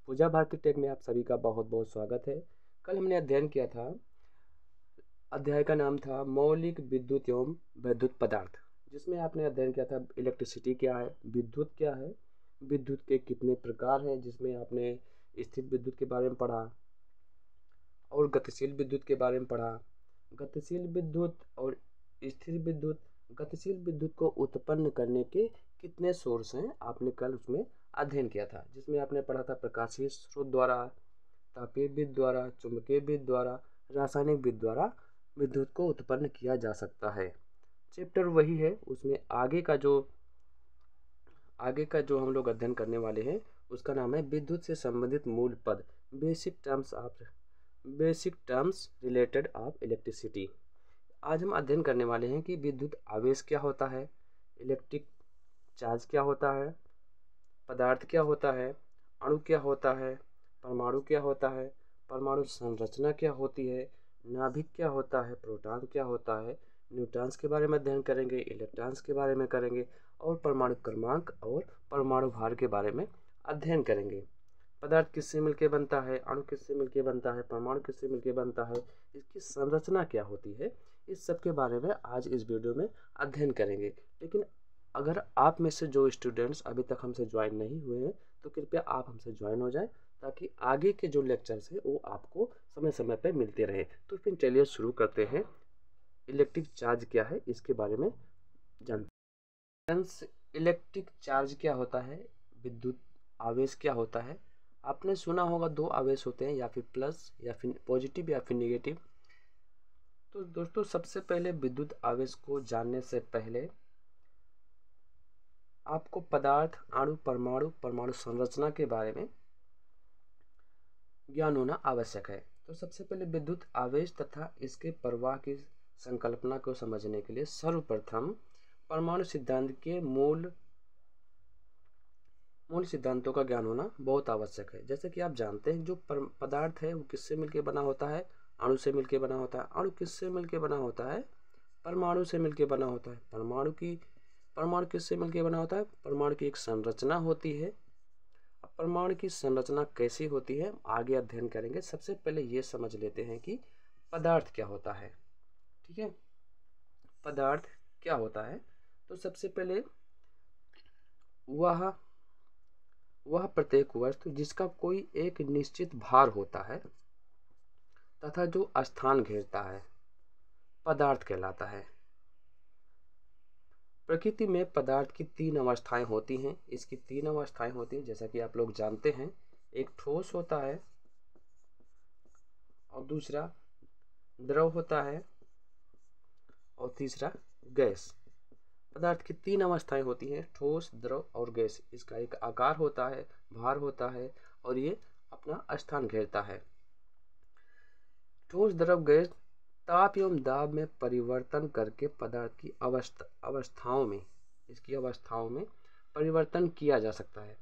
पूजा Bharti take में आप सभी का बहुत बहुत स्वागत है। कल हमने अध्ययन किया था, अध्याय का नाम था मौलिक विद्युत एवं वैद्युत पदार्थ, जिसमें आपने अध्ययन किया था इलेक्ट्रिसिटी क्या है, विद्युत क्या है, विद्युत के कितने प्रकार हैं, जिसमें आपने स्थिर विद्युत के बारे में पढ़ा और गतिशील विद्युत के बारे में पढ़ा। गतिशील विद्युत और स्थिर विद्युत, गतिशील विद्युत को उत्पन्न करने के कितने सोर्स हैं आपने कल उसमें अध्ययन किया था, जिसमें आपने पढ़ा था प्रकाशीय स्रोत द्वारा, तापीय विद्युत द्वारा, चुंबकीय विद्युत द्वारा, रासायनिक विद्युत द्वारा विद्युत को उत्पन्न किया जा सकता है। चैप्टर वही है, उसमें आगे का जो हम लोग अध्ययन करने वाले हैं उसका नाम है विद्युत से संबंधित मूल पद, basic terms related of electricity. आज हम अध्ययन करने वाले हैं कि विद्युत आवेश क्या होता है, इलेक्ट्रिक चार्ज क्या होता है, पदार्थ क्या होता है, अणु क्या होता है, परमाणु क्या होता है, परमाणु संरचना क्या होती है, नाभिक क्या होता है, प्रोटॉन क्या होता है, न्यूट्रॉन्स के बारे में अध्ययन करेंगे, इलेक्ट्रॉन्स के बारे में करेंगे और परमाणु क्रमांक और परमाणु भार के बारे में अध्ययन करेंगे। पदार्थ किससे मिलकर बनता है, अणु किससे मिलकर बनता है, परमाणु किससे मिलकर बनता है, इसकी संरचना क्या होती है, इस सब के बारे में आज इस वीडियो में अध्ययन करेंगे। लेकिन अगर आप में से जो स्टूडेंट्स अभी तक हमसे ज्वाइन नहीं हुए हैं तो कृपया आप हमसे ज्वाइन हो जाएं, ताकि आगे के जो लेक्चर्स हैं वो आपको समय समय पर मिलते रहे। तो फिर चलिए शुरू करते हैं। इलेक्ट्रिक चार्ज क्या है इसके बारे में जानते हैं। इलेक्ट्रिक चार्ज क्या होता है, विद्युत आवेश क्या होता है। आपने सुना होगा दो आवेश होते हैं, या फिर प्लस या फिर पॉजिटिव या फिर निगेटिव। तो दोस्तों सबसे पहले विद्युत आवेश को जानने से पहले आपको पदार्थ, अणु, परमाणु संरचना के बारे में ज्ञान होना आवश्यक है। तो सबसे पहले विद्युत आवेश तथा इसके प्रवाह की संकल्पना को समझने के लिए सर्वप्रथम परमाणु सिद्धांत के मूल सिद्धांतों का ज्ञान होना बहुत आवश्यक है। जैसे कि आप जानते हैं जो पदार्थ है वो किससे मिलकर बना होता है, अणु से मिलकर बना होता है। अणु किससे मिलकर बना होता है, परमाणु से मिलकर बना होता है। परमाणु किससे मिलकर बना होता है, परमाणु की एक संरचना होती है। अब परमाणु की संरचना कैसी होती है आगे अध्ययन करेंगे। सबसे पहले ये समझ लेते हैं कि पदार्थ क्या होता है। ठीक है, पदार्थ क्या होता है। तो सबसे पहले वह प्रत्येक वस्तु जिसका कोई एक निश्चित भार होता है तथा जो स्थान घेरता है पदार्थ कहलाता है। प्रकृति में पदार्थ की तीन अवस्थाएं होती हैं। इसकी तीन अवस्थाएं होती हैं जैसा कि आप लोग जानते हैं। एक ठोस होता है और दूसरा द्रव होता है और तीसरा गैस। पदार्थ की तीन अवस्थाएं होती हैं, ठोस, द्रव और गैस। इसका एक आकार होता है, भार होता है और ये अपना स्थान घेरता है। ठोस, द्रव, गैस ताप एवं दाब में परिवर्तन करके पदार्थ की अवस्थाओं में परिवर्तन किया जा सकता है।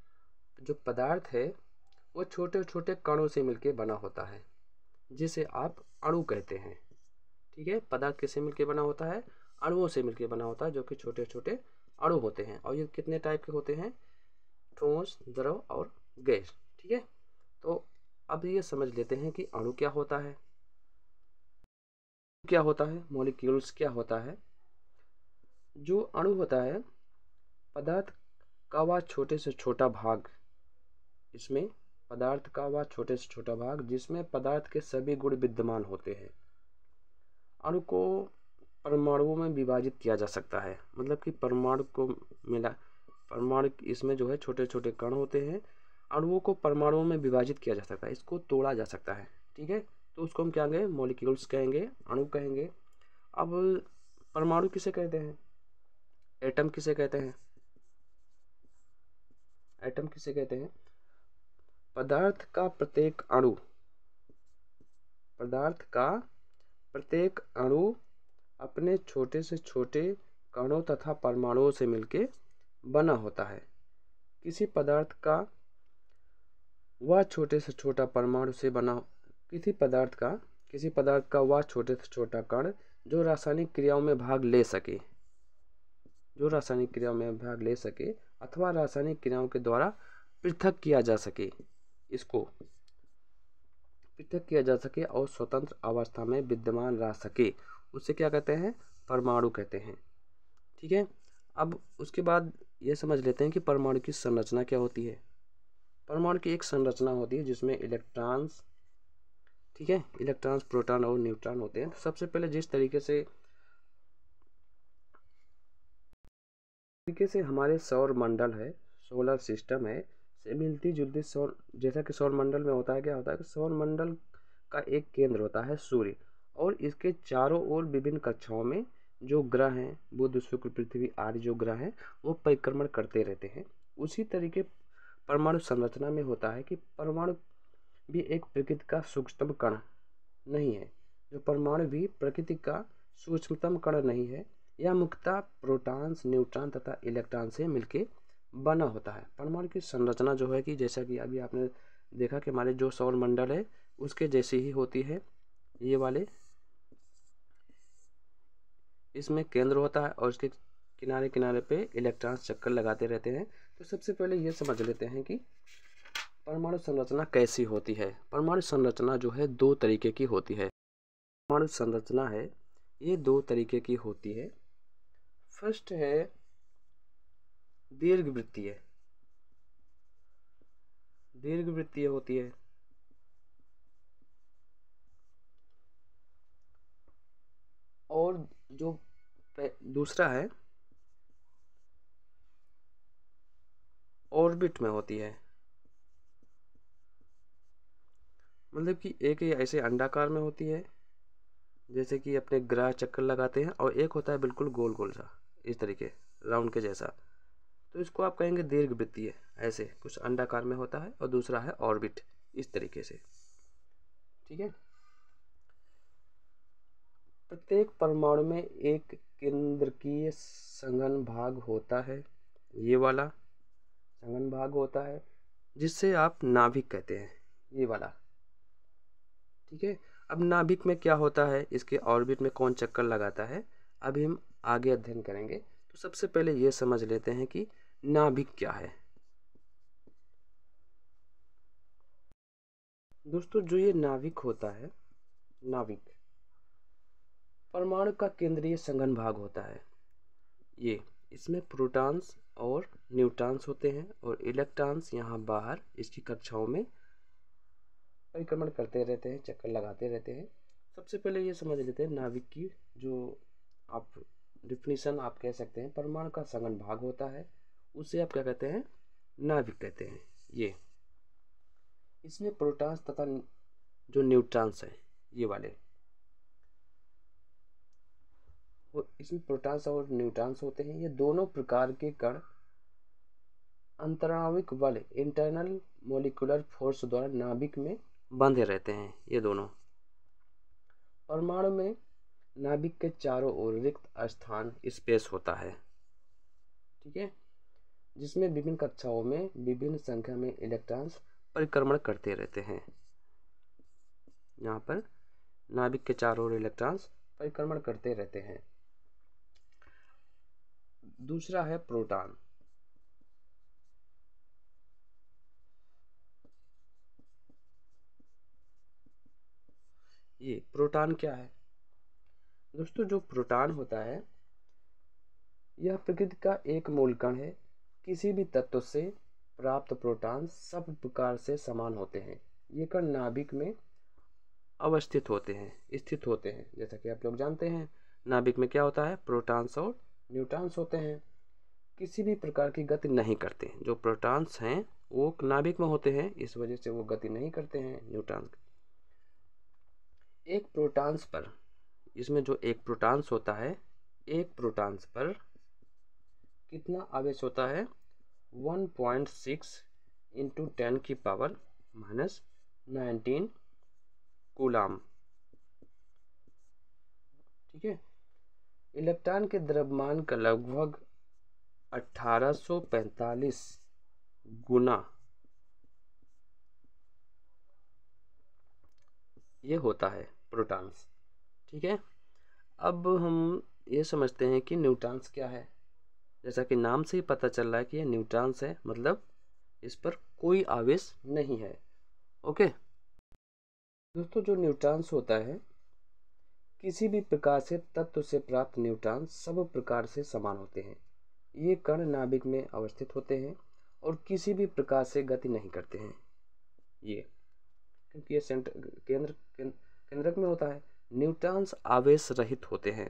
जो पदार्थ है वो छोटे छोटे कणों से मिलकर बना होता है, जिसे आप अणु कहते हैं। ठीक है, पदार्थ किससे मिलकर बना होता है, अणुओं से मिलकर बना होता है, जो कि छोटे छोटे अणु होते हैं। और ये कितने टाइप के होते हैं, ठोस, द्रव और गैस। ठीक है, तो अब ये समझ लेते हैं कि अणु क्या होता है, मॉलिक्यूल्स क्या होता है। जो अणु होता है, पदार्थ का वह छोटे से छोटा भाग, जिसमें पदार्थ के सभी गुण विद्यमान होते हैं। अणु को परमाणुओं में विभाजित किया जा सकता है, मतलब कि परमाणु इसमें जो है छोटे छोटे कण होते हैं। अणुओं को परमाणुओं में विभाजित किया जा सकता है, इसको तोड़ा जा सकता है। ठीक है, तो उसको हम क्या कहेंगे, मॉलिक्यूल्स कहेंगे, अणु कहेंगे। अब परमाणु किसे कहते हैं, एटम किसे कहते हैं। पदार्थ का प्रत्येक अणु अपने छोटे से छोटे कणों तथा परमाणुओं से मिलकर बना होता है। किसी पदार्थ का वह छोटे से छोटा कण जो रासायनिक क्रियाओं में भाग ले सके अथवा रासायनिक क्रियाओं के द्वारा पृथक किया जा सके, इसको पृथक किया जा सके और स्वतंत्र अवस्था में विद्यमान रह सके, उसे क्या कहते हैं? परमाणु कहते हैं। ठीक है, अब उसके बाद ये समझ लेते हैं कि परमाणु की संरचना क्या होती है। परमाणु की एक संरचना होती है जिसमें इलेक्ट्रॉन्स, ठीक है, इलेक्ट्रॉन्स, प्रोटॉन और न्यूट्रॉन होते हैं। तो सबसे पहले जिस तरीके से हमारे सौर मंडल है, सोलर सिस्टम है, से मिलती जुलती सौर, जैसा कि सौर मंडल में होता है, क्या होता है कि सौर मंडल का एक केंद्र होता है सूर्य, और इसके चारों ओर विभिन्न कक्षाओं में जो ग्रह हैं, बुध, शुक्र, पृथ्वी आदि जो ग्रह हैं वो परिक्रमण करते रहते हैं। उसी तरीके परमाणु संरचना में होता है कि परमाणु भी एक प्रकृति का सूक्ष्मतम कण नहीं है, जो परमाणु भी प्रकृति का सूक्ष्मतम कण नहीं है, यह मुख्यतः प्रोटॉन्स, न्यूट्रॉन तथा इलेक्ट्रॉन से मिलके बना होता है। परमाणु की संरचना जो है कि जैसा कि अभी आपने देखा कि हमारे जो सौर मंडल है उसके जैसी ही होती है, ये वाले, इसमें केंद्र होता है और इसके किनारे किनारे पे इलेक्ट्रॉन्स चक्कर लगाते रहते हैं। तो सबसे पहले ये समझ लेते हैं कि परमाणु संरचना कैसी होती है। परमाणु संरचना जो है दो तरीके की होती है। परमाणु संरचना है ये दो तरीके की होती है। फर्स्ट है दीर्घवृत्तीय, दीर्घवृत्तीय होती है। और जो दूसरा है ऑर्बिट में होती है, मतलब कि एक ही ऐसे अंडाकार में होती है जैसे कि अपने ग्रह चक्कर लगाते हैं, और एक होता है बिल्कुल गोल गोल सा, इस तरीके राउंड के जैसा, तो इसको आप कहेंगे दीर्घवृत्तीय। ऐसे कुछ अंडाकार में होता है और दूसरा है ऑर्बिट, इस तरीके से। ठीक है, प्रत्येक परमाणु में एक केंद्रकीय संघन भाग होता है, ये वाला संघन भाग होता है जिससे आप नाभिक कहते हैं, ये वाला। ठीक है, अब नाभिक में क्या होता है, इसके ऑर्बिट में कौन चक्कर लगाता है, अभी हम आगे अध्ययन करेंगे। तो सबसे पहले ये समझ लेते हैं कि नाभिक क्या है। दोस्तों, जो ये नाभिक होता है, नाभिक परमाणु का केंद्रीय संघन भाग होता है। ये इसमें प्रोटॉन्स और न्यूट्रॉन्स होते हैं और इलेक्ट्रॉन्स यहाँ बाहर इसकी कक्षाओं में परिक्रमण करते रहते हैं, चक्कर लगाते रहते हैं। सबसे पहले ये समझ लेते हैं नाभिक की जो आप डिफिनीशन आप कह सकते हैं, परमाणु का संघन भाग होता है, उसे आप क्या कहते हैं, नाभिक कहते हैं। ये इसमें प्रोटॉन्स तथा जो न्यूट्रॉन्स हैं, ये वाले, वो इसमें प्रोटॉन्स और न्यूट्रॉन्स होते हैं। ये दोनों प्रकार के कण अंतराणविक बल, इंटरनल मोलिकुलर फोर्स द्वारा नाभिक में बंधे रहते हैं। ये दोनों परमाणु में नाभिक के चारों ओर रिक्त स्थान, स्पेस होता है। ठीक है, जिसमें विभिन्न कक्षाओं में विभिन्न संख्या में इलेक्ट्रॉन्स परिक्रमण करते रहते हैं। यहाँ पर नाभिक के चारों ओर इलेक्ट्रॉन्स परिक्रमण करते रहते हैं। दूसरा है प्रोटॉन। ये प्रोटॉन क्या है दोस्तों? जो प्रोटॉन होता है यह प्रकृति का एक मूल कण है। किसी भी तत्व से प्राप्त प्रोटॉन सब प्रकार से समान होते हैं। ये कण नाभिक में अवस्थित होते हैं, स्थित होते हैं। जैसा कि आप लोग जानते हैं, नाभिक में क्या होता है, प्रोटॉन्स और न्यूट्रॉन्स होते हैं। किसी भी प्रकार की गति नहीं करते। जो प्रोटॉन्स हैं वो नाभिक में होते हैं, इस वजह से वो गति नहीं करते हैं न्यूट्रॉन्स। एक प्रोटॉन्स पर, इसमें जो एक प्रोटॉन्स होता है, एक प्रोटॉन्स पर कितना आवेश होता है, 1.6 इंटू 10 की पावर -19 कूलाम। ठीक है, इलेक्ट्रॉन के द्रव्यमान का लगभग 1845 गुना ये होता है प्रोटॉन्स। ठीक है, अब हम ये समझते हैं कि न्यूट्रॉन्स क्या है। जैसा कि नाम से ही पता चल रहा है कि ये न्यूट्रॉन्स है, मतलब इस पर कोई आवेश नहीं है। ओके दोस्तों, जो न्यूट्रॉन्स होता है, किसी भी प्रकार से तत्व से प्राप्त न्यूट्रॉन सब प्रकार से समान होते हैं। ये कण नाभिक में अवस्थित होते हैं और किसी भी प्रकार से गति नहीं करते हैं। ये क्योंकि ये केंद्रक में होता है। न्यूट्रॉन्स आवेश रहित होते हैं।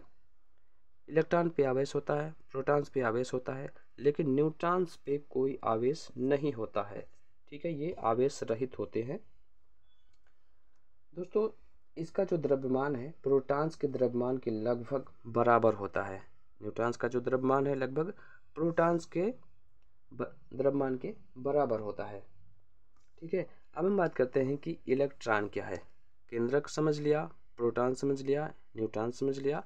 इलेक्ट्रॉन पे आवेश होता है, प्रोटॉन्स पे आवेश होता है, लेकिन न्यूट्रॉन्स पे कोई आवेश नहीं होता है। ठीक है, ये आवेश रहित होते हैं। दोस्तों, इसका जो द्रव्यमान है प्रोटॉन्स के द्रव्यमान के लगभग बराबर होता है। न्यूट्रॉन्स का जो द्रव्यमान है लगभग प्रोटॉन्स के द्रव्यमान के बराबर होता है। ठीक है, अब हम बात करते हैं कि इलेक्ट्रॉन क्या है। केंद्रक समझ लिया, प्रोटॉन समझ लिया, न्यूट्रॉन समझ लिया।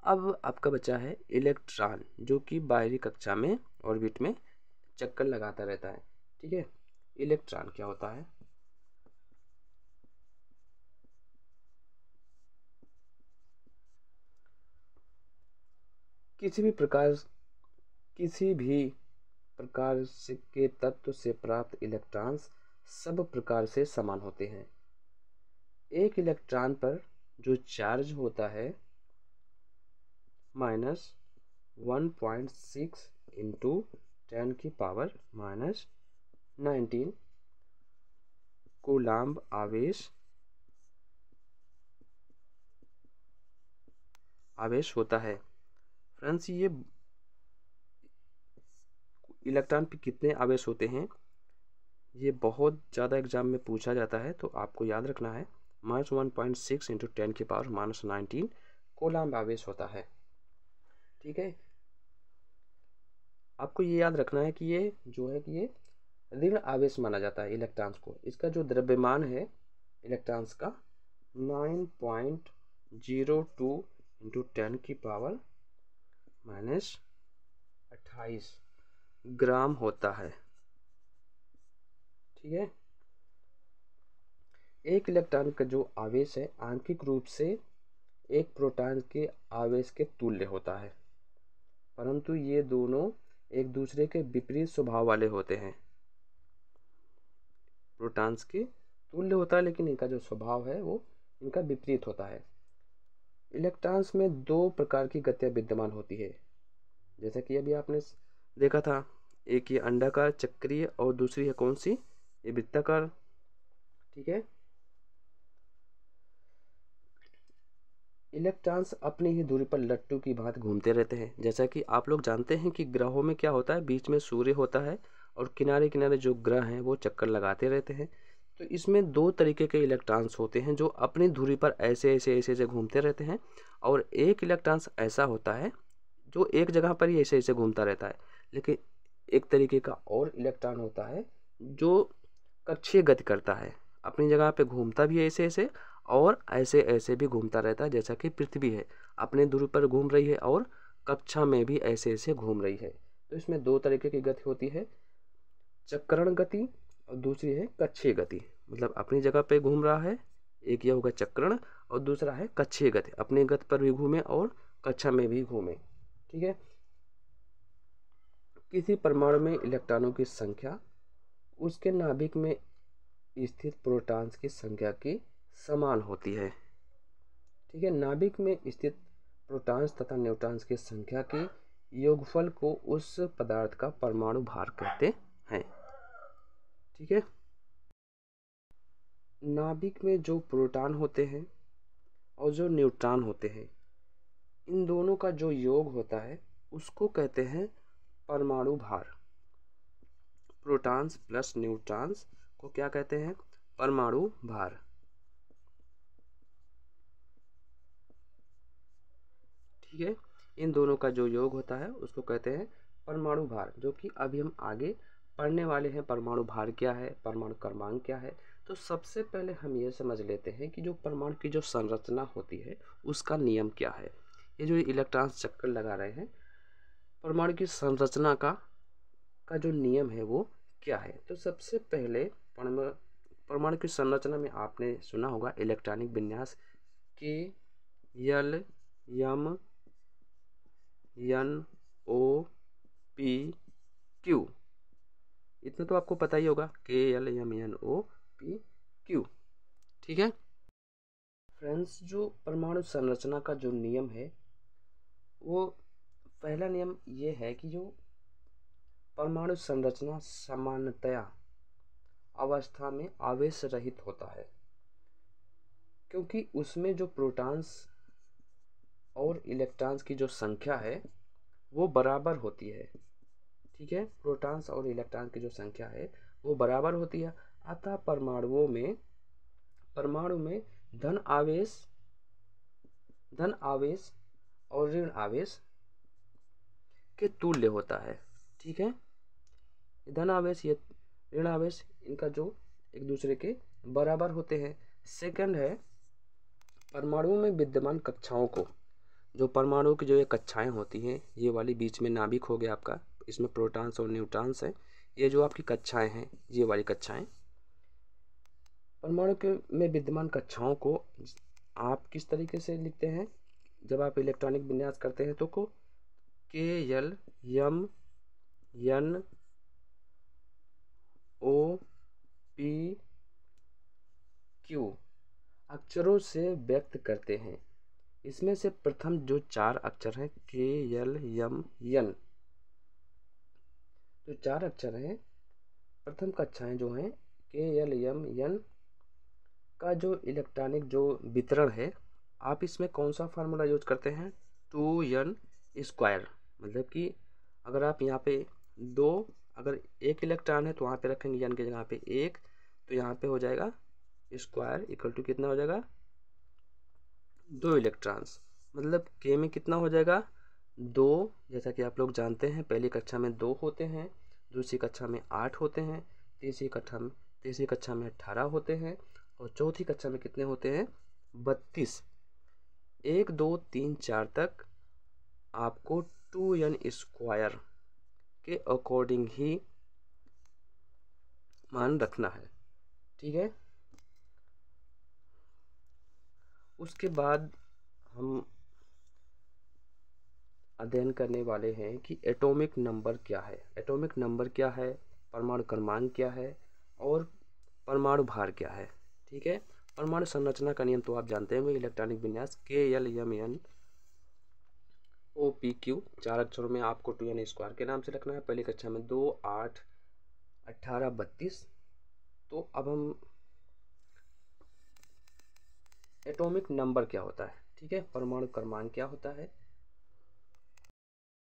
अब आपका बचा है इलेक्ट्रॉन, जो कि बाहरी कक्षा में ऑर्बिट में चक्कर लगाता रहता है। ठीक है, इलेक्ट्रॉन क्या होता है? किसी भी प्रकार से के तत्व से प्राप्त इलेक्ट्रॉन्स सब प्रकार से समान होते हैं। एक इलेक्ट्रॉन पर जो चार्ज होता है -1.6 इंटू 10⁻⁻⁹ कूलाम्ब आवेश होता है। फ्रेंड्स, ये इलेक्ट्रॉन पे कितने आवेश होते हैं, ये बहुत ज़्यादा एग्जाम में पूछा जाता है, तो आपको याद रखना है -1.6 इंटू 10⁻⁻⁹ कूलाम्ब आवेश होता है। ठीक है, आपको ये याद रखना है कि ये जो है कि ये ऋण आवेश माना जाता है इलेक्ट्रॉन्स को। इसका जो द्रव्यमान है इलेक्ट्रॉन्स का 9.02 इंटू 10⁻⁻28 ग्राम होता है। ठीक है, एक इलेक्ट्रॉन का जो आवेश है आंशिक रूप से एक प्रोटॉन के आवेश के तुल्य होता है, परंतु ये दोनों एक दूसरे के विपरीत स्वभाव वाले होते हैं। प्रोटॉन्स के तुल्य होता है, लेकिन इनका जो स्वभाव है वो इनका विपरीत होता है। इलेक्ट्रॉन्स में दो प्रकार की गतियां विद्यमान होती है, जैसा कि अभी आपने देखा था। एक ये अंडाकार चक्रीय और दूसरी है कौन सी? ये वृत्ताकार। ठीक है, इलेक्ट्रॉन्स अपनी ही दूरी पर लट्टू की भांति घूमते रहते हैं। जैसा कि आप लोग जानते हैं कि ग्रहों में क्या होता है, बीच में सूर्य होता है और किनारे किनारे जो ग्रह हैं वो चक्कर लगाते रहते हैं। तो इसमें दो तरीके के इलेक्ट्रॉन्स होते हैं जो अपनी दूरी पर ऐसे ऐसे ऐसे ऐसे घूमते रहते हैं, और एक इलेक्ट्रॉन्स ऐसा होता है जो एक जगह पर ही ऐसे ऐसे घूमता रहता है। लेकिन एक तरीके का और इलेक्ट्रॉन होता है जो कक्षीय गति करता है, अपनी जगह पे घूमता भी ऐसे ऐसे और ऐसे ऐसे भी घूमता रहता है, जैसा कि पृथ्वी है अपने दूरी पर घूम रही है और कक्षा में भी ऐसे ऐसे घूम रही है। तो इसमें दो तरीके की गति होती है, चक्रण गति और दूसरी है कक्षीय गति। मतलब अपनी जगह पे घूम रहा है, एक यह होगा चक्रण और दूसरा है कक्षीय गति, अपनी गति पर भी घूमे और कक्षा में भी घूमे। ठीक है, किसी परमाणु में इलेक्ट्रॉनों की संख्या उसके नाभिक में स्थित प्रोटॉन्स की संख्या की समान होती है। ठीक है, नाभिक में स्थित प्रोटॉन्स तथा न्यूट्रॉन्स की संख्या के योगफल को उस पदार्थ का परमाणु भार कहते हैं। ठीक है, नाभिक में जो प्रोटॉन होते हैं और जो न्यूट्रॉन होते हैं, इन दोनों का जो योग होता है उसको कहते हैं परमाणु भार। प्रोटॉन्स प्लस न्यूट्रॉन्स को क्या कहते हैं? परमाणु भार। ठीक है, इन दोनों का जो योग होता है उसको कहते हैं परमाणु भार, जो कि अभी हम आगे पढ़ने वाले हैं। परमाणु भार क्या है, परमाणु क्रमांक क्या है। तो सबसे पहले हम ये समझ लेते हैं कि जो परमाणु की जो संरचना होती है उसका नियम क्या है। ये जो इलेक्ट्रॉन्स चक्कर लगा रहे हैं, परमाणु की संरचना का जो नियम है वो क्या है। तो सबसे पहले परमाणु की संरचना में आपने सुना होगा इलेक्ट्रॉनिक विन्यास के यल यम NO P Q, इतना तो आपको पता ही होगा, KLMNOP ठीक है फ्रेंड्स, जो परमाणु संरचना का जो नियम है वो पहला नियम ये है कि जो परमाणु संरचना सामान्यतया अवस्था में आवेश रहित होता है, क्योंकि उसमें जो प्रोटॉन्स और इलेक्ट्रॉन्स की जो संख्या है वो बराबर होती है। ठीक है, प्रोटॉन्स और इलेक्ट्रॉन की जो संख्या है वो बराबर होती है। अतः परमाणु में धन आवेश और ऋण आवेश के तुल्य होता है। ठीक है, धन आवेश ये ऋण आवेश इनका जो एक दूसरे के बराबर होते हैं। सेकंड है, परमाणु में विद्यमान कक्षाओं को, जो परमाणु की जो ये कक्षाएं होती हैं, ये वाली बीच में नाभिक हो गया आपका, इसमें प्रोटॉन्स और न्यूट्रॉन्स हैं, ये जो आपकी कक्षाएं हैं, ये वाली कक्षाएं, परमाणु के में विद्यमान कक्षाओं को आप किस तरीके से लिखते हैं? जब आप इलेक्ट्रॉनिक विन्यास करते हैं तो को KL, M, N, O, P, Q अक्षरों से व्यक्त करते हैं। इसमें से प्रथम जो 4 अक्षर हैं KL, M, N, जो 4 अक्षर हैं, प्रथम कक्षाएं जो हैं KL, M, N का जो इलेक्ट्रॉनिक जो वितरण है, आप इसमें कौन सा फार्मूला यूज करते हैं? 2n²। मतलब कि अगर आप यहाँ पे अगर 1 इलेक्ट्रॉन है तो वहाँ पे रखेंगे n के जगह पे 1, तो यहाँ पे हो जाएगा स्क्वायर इक्वल टू कितना हो जाएगा? 2 इलेक्ट्रॉन्स। मतलब k में कितना हो जाएगा? 2। जैसा कि आप लोग जानते हैं, पहली कक्षा में 2 होते हैं, दूसरी कक्षा में 8 होते हैं, तीसरी कक्षा में 18 होते हैं, और चौथी कक्षा में कितने होते हैं? 32। 1, 2, 3, 4 तक आपको 2n² के अकॉर्डिंग ही मान रखना है। ठीक है, उसके बाद हम अध्ययन करने वाले हैं कि एटॉमिक नंबर क्या है। एटॉमिक नंबर क्या है, परमाणु क्रमांक क्या है, और परमाणु भार क्या है। ठीक है, परमाणु संरचना का नियम तो आप जानते हैं, इलेक्ट्रॉनिक विन्यास KL, M, N, O, P, Q 4 अक्षरों में आपको 2n² के नाम से रखना है। पहली कक्षा में 2, 8, 18, 32। तो अब हम एटॉमिक नंबर क्या होता है, ठीक है, परमाणु क्रमांक क्या होता है,